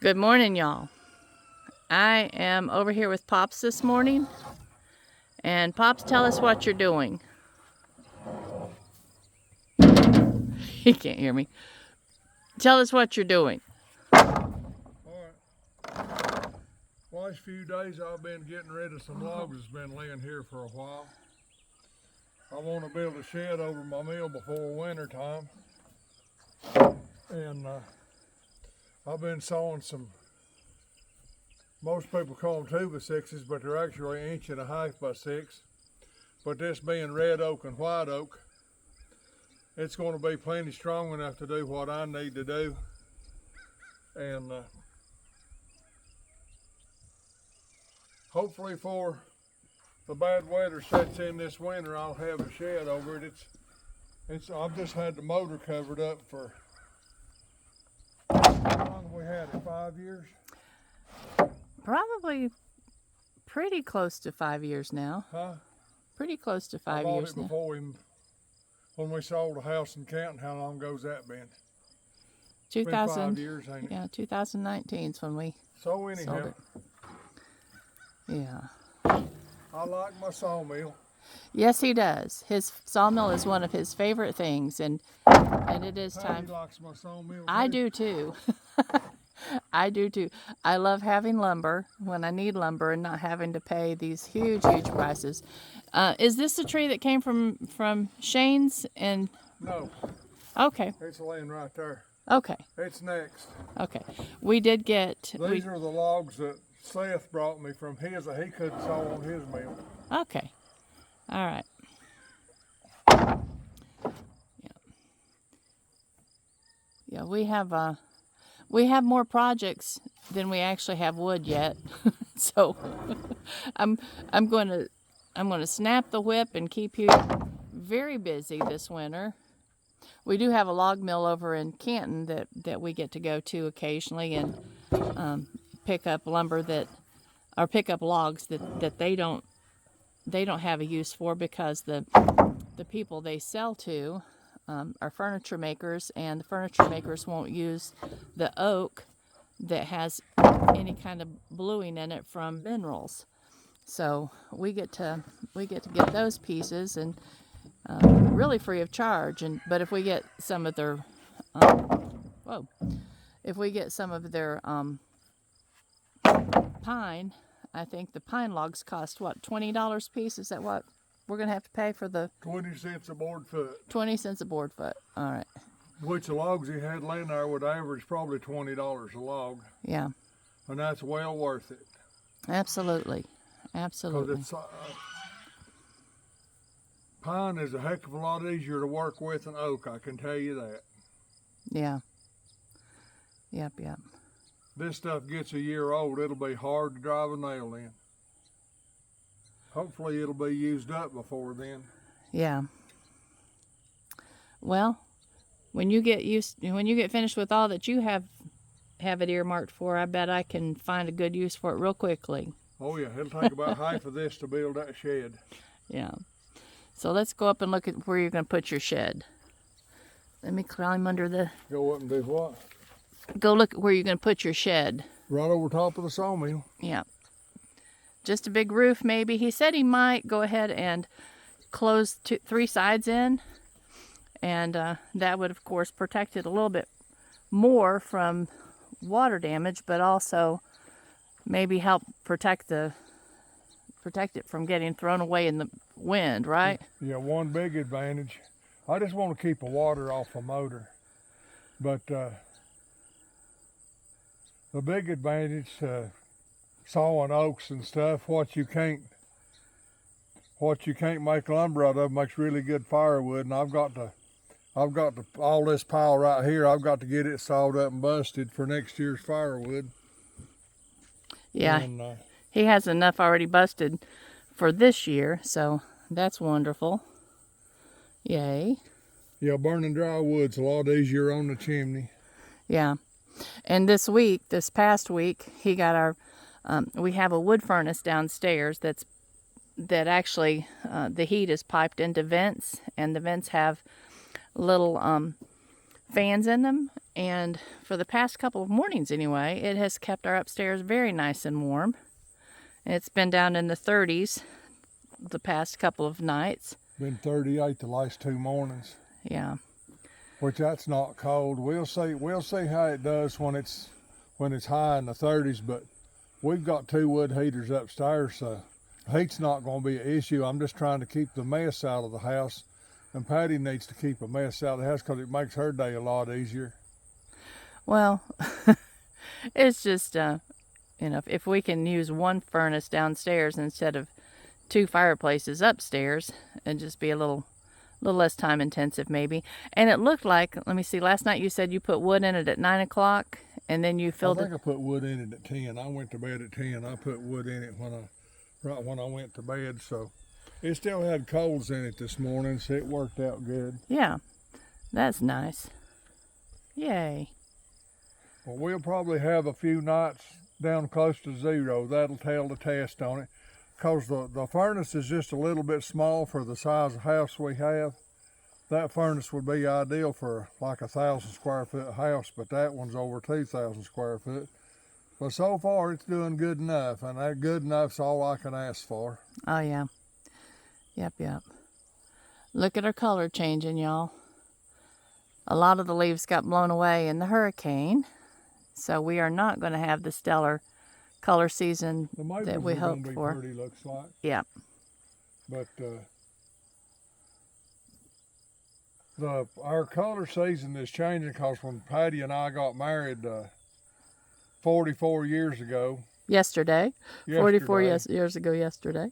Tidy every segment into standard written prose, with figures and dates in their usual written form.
Good morning, y'all. I am over here with Pops this morning. And Pops, tell us what you're doing. He can't hear me. Tell us what you're doing. Alright. Last few days I've been getting rid of some logs that's been laying here for a while. I want to build a shed over my mill before winter time. And I've been sawing some, most people call them 2x6s, but they're actually 1.5 by 6. But this being red oak and white oak, it's going to be plenty strong enough to do what I need to do. And hopefully for the bad weather sets in this winter, I'll have a shed over it. I've just had the motor covered up for, how long have we had it, 5 years? Probably pretty close to 5 years now. Huh? Pretty close to I 5 bought years it now. before when we sold a house in Canton. How long ago's that been? It's 2000. been 5 years, ain't it? Yeah, 2019 is when we So sold anyhow, it. Yeah. I like my sawmill. Yes, he does. His sawmill is one of his favorite things, and it is time. Patty likes my sawmill. I too. do too. I do too. I love having lumber when I need lumber and not having to pay these huge prices. Is this the tree that came from Shane's? And No, okay, it's laying right there. okay, It's next. okay. We did get. These are the logs that Seth brought me from his that he couldn't saw on his mill. Okay. All right. Yeah, we have more projects than we actually have wood yet. So I'm going to snap the whip and keep you very busy this winter. We do have a log mill over in Canton that we get to go to occasionally and pick up lumber or pick up logs that they don't have a use for, because the people they sell to are furniture makers, and the furniture makers won't use the oak that has any kind of bluing in it from minerals. So we get to get those pieces, and really free of charge. But if we get some of their pine, I think the pine logs cost what, $20 a piece? Is that what we're gonna have to pay for the 20 cents a board foot. 20 cents a board foot? All right. Which the logs he had laying there would average probably $20 a log. Yeah. And that's well worth it. Absolutely. Because Absolutely. pine is a heck of a lot easier to work with than oak, I can tell you that. Yeah. Yep. This stuff gets a year old, it'll be hard to drive a nail in. Hopefully it'll be used up before then. Yeah. Well, when you get finished with all that you have it earmarked for, I bet I can find a good use for it real quickly. Oh yeah, it'll take about half of this to build that shed. Yeah. So let's go up and look at where you're going to put your shed. Let me climb under the... Go up and do what? Go look at where you're going to put your shed. Right over top of the sawmill. Yeah. Just a big roof, maybe. He said he might go ahead and close 3 sides in. And that would, of course, protect it a little bit more from water damage, but also maybe help protect it from getting thrown away in the wind, right? Yeah, one big advantage. I just want to keep the water off a motor. But the big advantage sawing oaks and stuff, what you can't make lumber out of makes really good firewood. And I've got all this pile right here. I've got to get it sawed up and busted for next year's firewood. Yeah, and, he has enough already busted for this year, so that's wonderful. Yay. Yeah, burning dry wood's a lot easier on the chimney. Yeah. And this past week, he got our, we have a wood furnace downstairs that actually, the heat is piped into vents, and the vents have little fans in them, and for the past couple of mornings anyway, it has kept our upstairs very nice and warm. It's been down in the 30s the past couple of nights. Been 38 the last 2 mornings. Yeah. Which that's not cold. We'll see how it does when it's high in the 30s, but we've got 2 wood heaters upstairs, so heat's not going to be an issue. I'm just trying to keep the mess out of the house, and Patty needs to keep a mess out of the house because it makes her day a lot easier. Well, it's just, if we can use one furnace downstairs instead of 2 fireplaces upstairs, and just be a little less time intensive maybe. And it looked like, let me see, last night you said you put wood in it at 9 o'clock, and then you filled it. I put wood in it at 10. I went to bed at 10. I put wood in it right when I went to bed, so it still had coals in it this morning, so it worked out good. Yeah, that's nice. Yay. Well, we'll probably have a few nights down close to 0. That'll tell the test on it. Because the furnace is just a little bit small for the size of house we have. That furnace would be ideal for like 1,000 square foot house, but that one's over 2,000 square foot. But so far it's doing good enough, and that good enough's all I can ask for. Oh yeah. Yep. Look at our color changing, y'all. A lot of the leaves got blown away in the hurricane, so we are not going to have the stellar color season that we hoped for. Pretty, looks like. Yeah. But our color season is changing because when Patty and I got married 44 years ago. Yesterday. 44 years ago yesterday.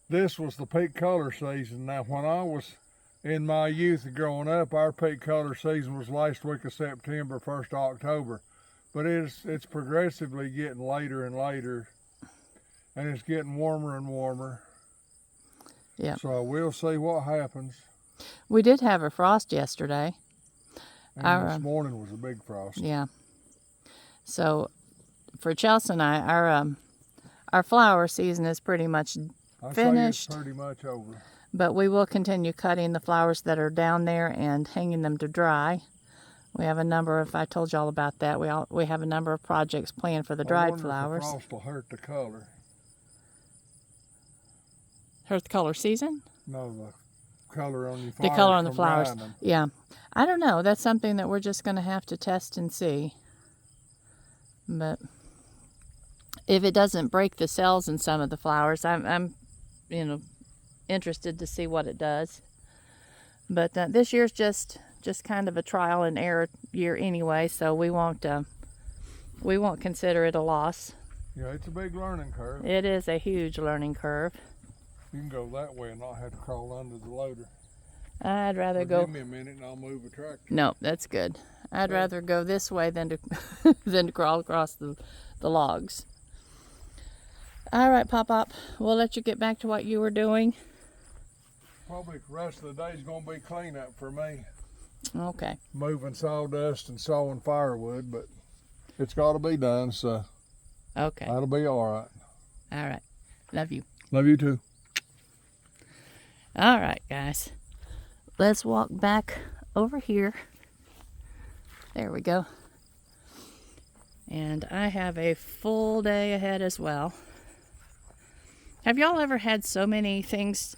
This was the peak color season. Now, when I was in my youth and growing up, our peak color season was last week of September, 1st of October. But it's progressively getting later and later, and it's getting warmer and warmer. Yeah. So we'll see what happens. We did have a frost yesterday. And this morning was a big frost. Yeah. So for Chelsea and I, our flower season is pretty much finished. Say it's pretty much over. But we will continue cutting the flowers that are down there and hanging them to dry. We have a number of, I told you all about that. We have a number of projects planned for the dried flowers. If the frost will hurt the color. Hurt the color season? No, the color on your flowers. The color on the flowers. Yeah. I don't know. That's something that we're just going to have to test and see. But if it doesn't break the cells in some of the flowers, I'm interested to see what it does. But this year's just kind of a trial and error year anyway, so we won't consider it a loss. Yeah, it's a big learning curve. It is a huge learning curve. You can go that way and not have to crawl under the loader. I'd rather go. Give me a minute and I'll move a tractor. No, that's good. I'd rather go this way than to than to crawl across the logs. All right, Pop-Pop, we'll let you get back to what you were doing. Probably the rest of the day's gonna be cleanup for me. Okay. Moving sawdust and sawing firewood, but it's got to be done, so okay, that'll be all right. All right. Love you. Love you too. All right, guys. Let's walk back over here. There we go. And I have a full day ahead as well. Have y'all ever had so many things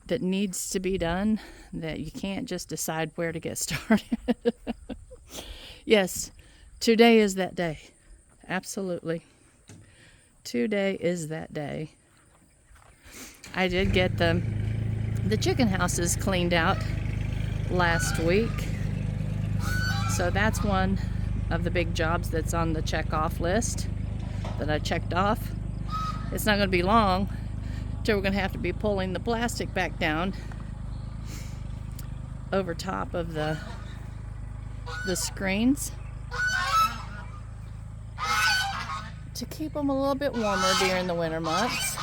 that needs to be done that you can't just decide where to get started? Yes, today is that day. Absolutely. Today is that day. I did get the chicken houses cleaned out last week. So that's one of the big jobs that's on the check-off list that I checked off. It's not going to be long till we're going to have to be pulling the plastic back down over top of the screens to keep them a little bit warmer during the winter months.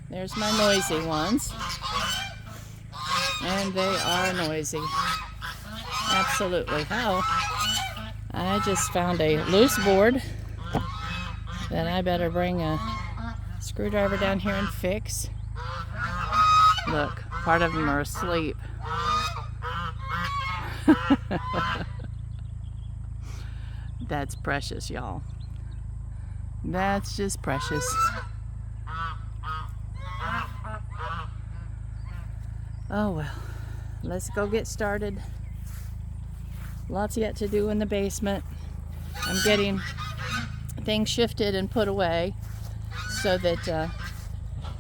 There's my noisy ones. And they are noisy. Absolutely. Oh, I just found a loose board that I better bring a screwdriver down here and fix. Look, part of them are asleep. That's precious, y'all. That's just precious. Oh well, let's go get started. Lots yet to do in the basement. I'm getting things shifted and put away so that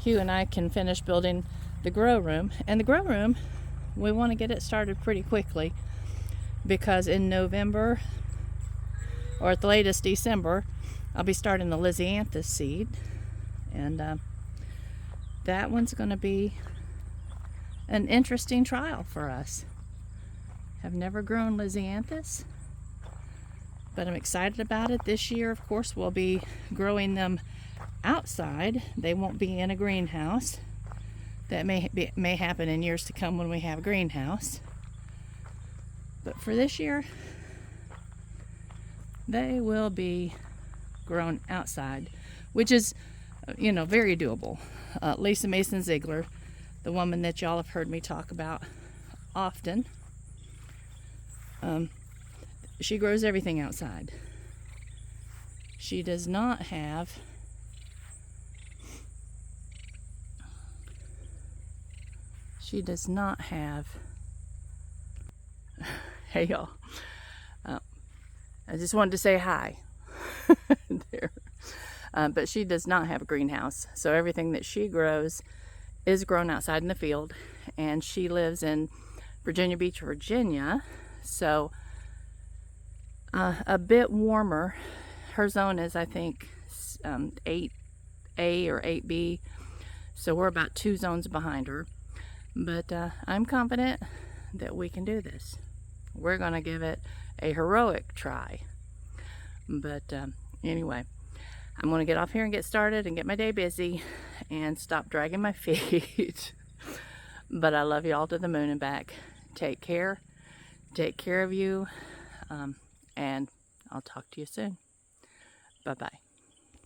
Hugh and I can finish building the grow room. And the grow room, we want to get it started pretty quickly because in November, or at the latest December, I'll be starting the Lysianthus seed. And that one's going to be an interesting trial for us. I've never grown Lysianthus, but I'm excited about it. This year, of course, we'll be growing them outside. They won't be in a greenhouse. That may happen in years to come when we have a greenhouse. But for this year, they will be grown outside, which is, very doable. Lisa Mason Ziegler, the woman that y'all have heard me talk about often, she grows everything outside. She does not have hey y'all, I just wanted to say hi there. But she does not have a greenhouse, so everything that she grows is grown outside in the field. And she lives in Virginia Beach, Virginia, so a bit warmer. Her zone is, I think, 8A or 8B, so we're about 2 zones behind her. But I'm confident that we can do this. We're going to give it a heroic try. But anyway, I'm going to get off here and get started and get my day busy and stop dragging my feet. But I love you all to the moon and back. Take care. Take care of you. And I'll talk to you soon. Bye-bye.